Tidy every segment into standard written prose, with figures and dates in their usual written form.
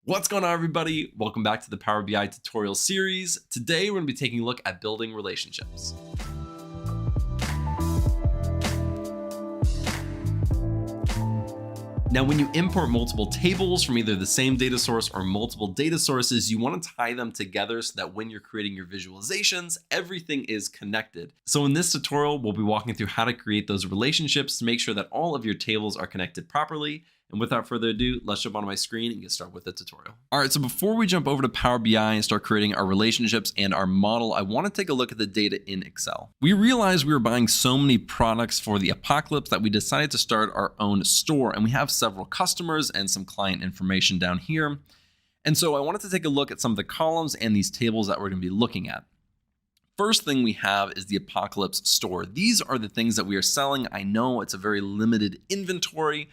What's going on, everybody? Welcome back to the Power BI tutorial series. Today, we're going to be taking a look at building relationships. Now, when you import multiple tables from either the same data source or multiple data sources, you want to tie them together so that when you're creating your visualizations, everything is connected. So in this tutorial, we'll be walking through how to create those relationships to make sure that all of your tables are connected properly. And without further ado, let's jump onto my screen and get started with the tutorial. All right, so before we jump over to Power BI and start creating our relationships and our model, I want to take a look at the data in Excel. We realized we were buying so many products for the apocalypse that we decided to start our own store, and we have several customers and some client information down here. And so I wanted to take a look at some of the columns and these tables that we're going to be looking at. First thing we have is the apocalypse store. These are the things that we are selling. I know it's a very limited inventory,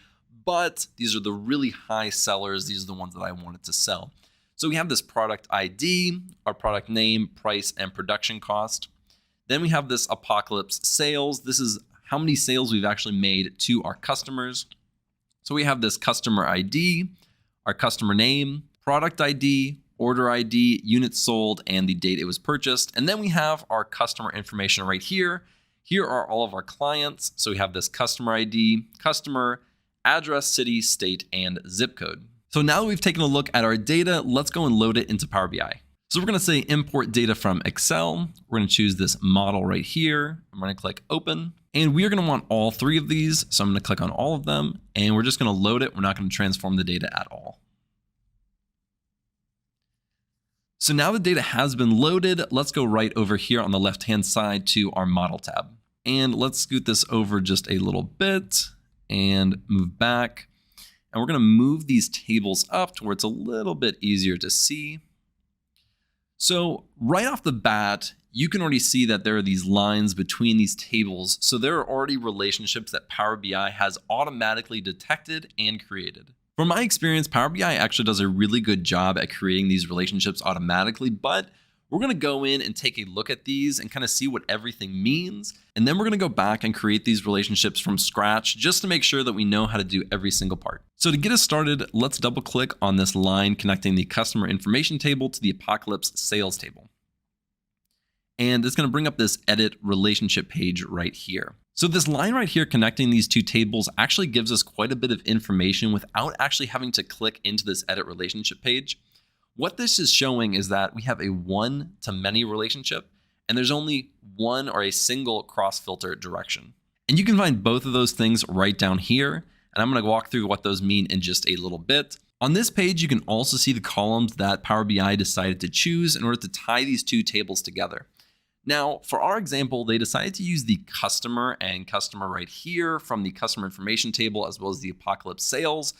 but these are the really high sellers. These are the ones that I wanted to sell. So we have this product ID, our product name, price, and production cost. Then we have this apocalypse sales. This is how many sales we've actually made to our customers. So we have this customer ID, our customer name, product ID, order ID, units sold, and the date it was purchased. And then we have our customer information right here. Here are all of our clients. So we have this customer ID, customer, address, city, state, and zip code. So now that we've taken a look at our data, let's go and load it into Power BI. So we're going to say import data from Excel. We're going to choose this model right here. I'm going to click open, and we are going to want all three of these. So I'm going to click on all of them, and we're just going to load it. We're not going to transform the data at all. So now the data has been loaded. Let's go right over here on the left-hand side to our model tab. And let's scoot this over just a little bit and move back. And we're going to move these tables up to where it's a little bit easier to see. So right off the bat, you can already see that there are these lines between these tables. So there are already relationships that Power BI has automatically detected and created. From my experience, Power BI actually does a really good job at creating these relationships automatically, but we're going to go in and take a look at these and kind of see what everything means. And then we're going to go back and create these relationships from scratch just to make sure that we know how to do every single part. So to get us started, let's double click on this line connecting the customer information table to the apocalypse sales table. And it's going to bring up this edit relationship page right here. So this line right here connecting these two tables actually gives us quite a bit of information without actually having to click into this edit relationship page. What this is showing is that we have a one-to-many relationship, and there's only one or a single cross-filter direction. And you can find both of those things right down here, and I'm going to walk through what those mean in just a little bit. On this page, you can also see the columns that Power BI decided to choose in order to tie these two tables together. Now, for our example, they decided to use the customer and customer right here from the customer information table, as well as the apocalypse sales.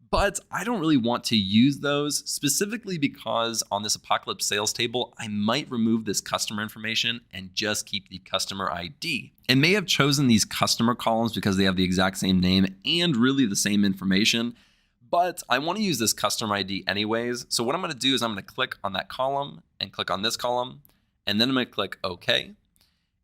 But I don't really want to use those specifically because on this apocalypse sales table, I might remove this customer information and just keep the customer ID. It may have chosen these customer columns because they have the exact same name and really the same information, but I want to use this customer ID anyways. So what I'm going to do is I'm going to click on that column and click on this column, and then I'm going to click OK.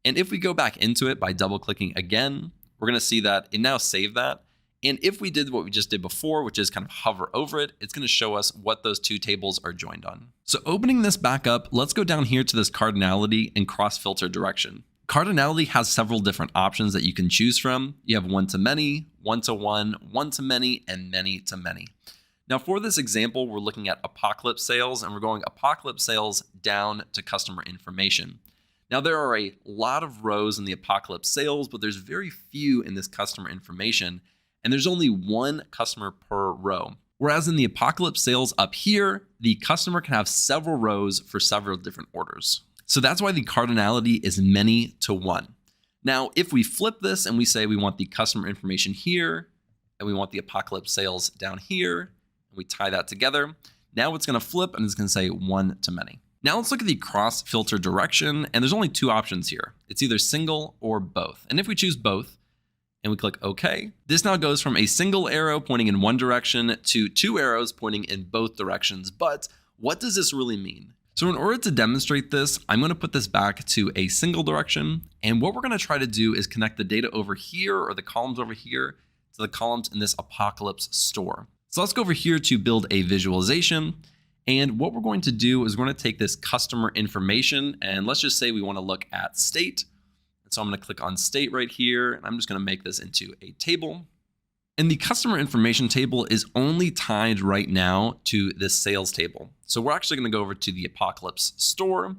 And if we go back into it by double clicking again, we're going to see that it now saved that. And if we did what we just did before, which is kind of hover over it, it's going to show us what those two tables are joined on. So opening this back up, let's go down here to this cardinality and cross-filter direction. Cardinality has several different options that you can choose from. You have one-to-many, one-to-one, one-to-many, and many-to-many. Now for this example, we're looking at apocalypse sales, and we're going apocalypse sales down to customer information. Now there are a lot of rows in the apocalypse sales, but there's very few in this customer information. And there's only one customer per row. Whereas in the apocalypse sales up here, the customer can have several rows for several different orders. So that's why the cardinality is many to one. Now, if we flip this and we say we want the customer information here, and we want the apocalypse sales down here, and we tie that together, now it's going to flip and it's going to say one to many. Now let's look at the cross filter direction, and there's only two options here. It's either single or both. And if we choose both, and we click OK, this now goes from a single arrow pointing in one direction to two arrows pointing in both directions. But what does this really mean? So in order to demonstrate this, I'm going to put this back to a single direction. And what we're going to try to do is connect the data over here or the columns over here to the columns in this apocalypse store. So let's go over here to build a visualization. And what we're going to do is we're going to take this customer information and let's just say we want to look at state. And so I'm going to click on state right here, and I'm just going to make this into a table. And the customer information table is only tied right now to this sales table. So we're actually going to go over to the Apocalypse store,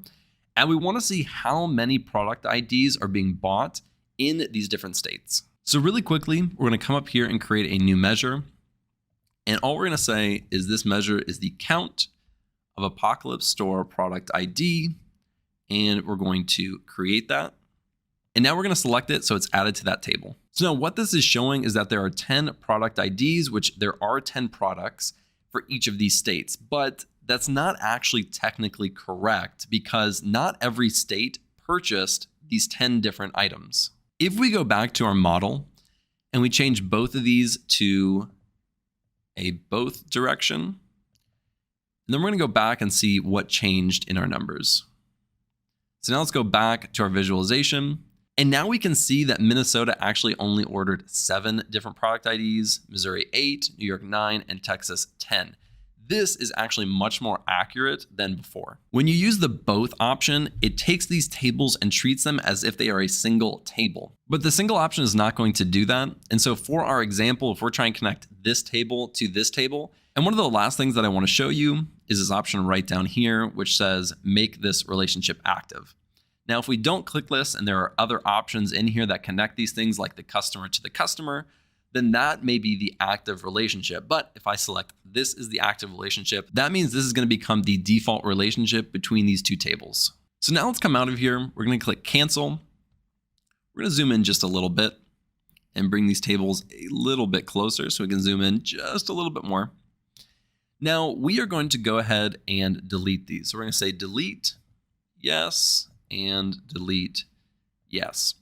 and we want to see how many product IDs are being bought in these different states. So really quickly, we're going to come up here and create a new measure. And all we're going to say is this measure is the count of Apocalypse store product ID. And we're going to create that. And now we're going to select it so it's added to that table. So now what this is showing is that there are 10 product IDs, which there are 10 products for each of these states. But that's not actually technically correct because not every state purchased these 10 different items. If we go back to our model and we change both of these to a both direction, and then we're going to go back and see what changed in our numbers. So now let's go back to our visualization. And now we can see that Minnesota actually only ordered 7 different product IDs, Missouri 8, New York 9, and Texas 10. This is actually much more accurate than before. When you use the both option, it takes these tables and treats them as if they are a single table. But the single option is not going to do that. And so for our example, if we're trying to connect this table to this table, and one of the last things that I want to show you is this option right down here, which says make this relationship active. Now, if we don't click this and there are other options in here that connect these things like the customer to the customer, then that may be the active relationship. But if I select this is the active relationship, that means this is going to become the default relationship between these two tables. So now let's come out of here. We're going to click cancel. We're going to zoom in just a little bit and bring these tables a little bit closer so we can zoom in just a little bit more. Now we are going to go ahead and delete these. So we're going to say delete, yes, and delete, yes.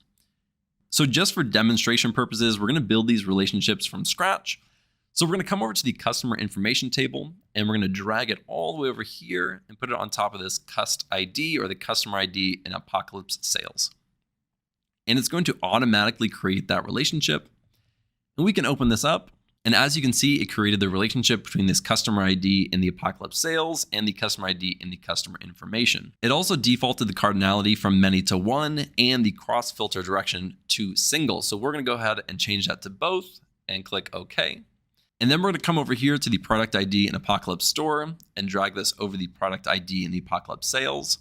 So just for demonstration purposes, we're going to build these relationships from scratch. So we're going to come over to the customer information table and we're going to drag it all the way over here and put it on top of this cust ID or the customer ID in Apocalypse sales. And it's going to automatically create that relationship. And we can open this up. And as you can see, it created the relationship between this customer ID in the Apocalypse sales and the customer ID in the customer information. It also defaulted the cardinality from many to one and the cross filter direction to single. So we're going to go ahead and change that to both and click OK. And then we're going to come over here to the product ID in Apocalypse store and drag this over the product ID in the Apocalypse sales.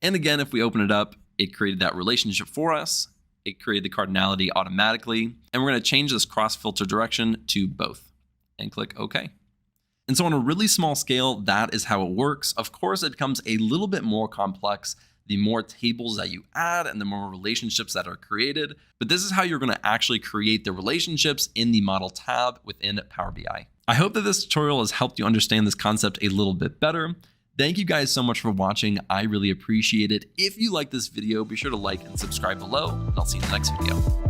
And again, if we open it up, it created that relationship for us. It created the cardinality automatically. And we're going to change this cross filter direction to both and click OK. And so on a really small scale, that is how it works. Of course, it becomes a little bit more complex the more tables that you add and the more relationships that are created. But this is how you're going to actually create the relationships in the model tab within Power BI. I hope that this tutorial has helped you understand this concept a little bit better. Thank you guys so much for watching. I really appreciate it. If you like this video, be sure to like and subscribe below, and I'll see you in the next video.